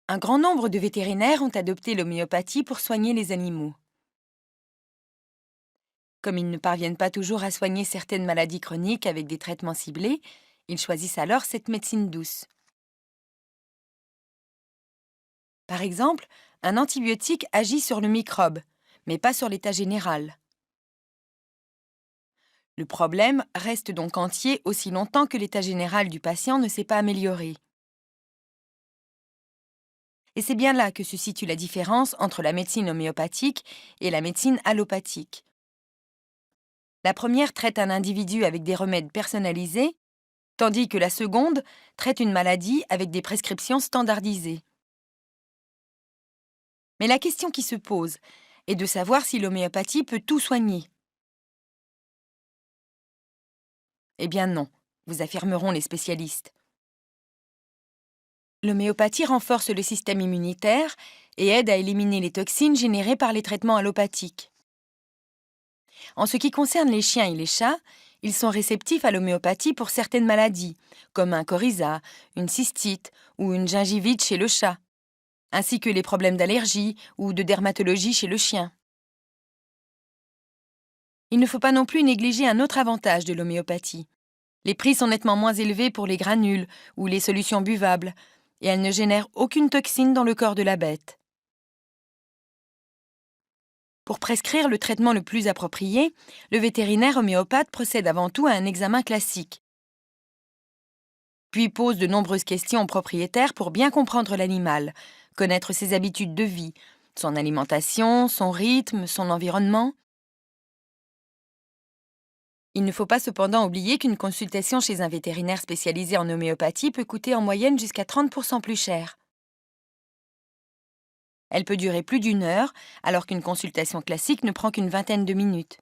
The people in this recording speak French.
Un grand nombre de vétérinaires ont adopté l'homéopathie pour soigner les animaux. Comme ils ne parviennent pas toujours à soigner certaines maladies chroniques avec des traitements ciblés, ils choisissent alors cette médecine douce. Par exemple, un antibiotique agit sur le microbe, mais pas sur l'état général. Le problème reste donc entier aussi longtemps que l'état général du patient ne s'est pas amélioré. Et c'est bien là que se situe la différence entre la médecine homéopathique et la médecine allopathique. La première traite un individu avec des remèdes personnalisés, tandis que la seconde traite une maladie avec des prescriptions standardisées. Mais la question qui se pose est de savoir si l'homéopathie peut tout soigner. Eh bien non, vous affirmeront les spécialistes. L'homéopathie renforce le système immunitaire et aide à éliminer les toxines générées par les traitements allopathiques. En ce qui concerne les chiens et les chats, ils sont réceptifs à l'homéopathie pour certaines maladies, comme un coryza, une cystite ou une gingivite chez le chat, ainsi que les problèmes d'allergie ou de dermatologie chez le chien. Il ne faut pas non plus négliger un autre avantage de l'homéopathie. Les prix sont nettement moins élevés pour les granules ou les solutions buvables, et elles ne génèrent aucune toxine dans le corps de la bête. Pour prescrire le traitement le plus approprié, le vétérinaire homéopathe procède avant tout à un examen classique, puis pose de nombreuses questions au propriétaire pour bien comprendre l'animal, connaître ses habitudes de vie, son alimentation, son rythme, son environnement. Il ne faut pas cependant oublier qu'une consultation chez un vétérinaire spécialisé en homéopathie peut coûter en moyenne jusqu'à 30% plus cher. Elle peut durer plus d'1 heure, alors qu'une consultation classique ne prend qu'une vingtaine de minutes.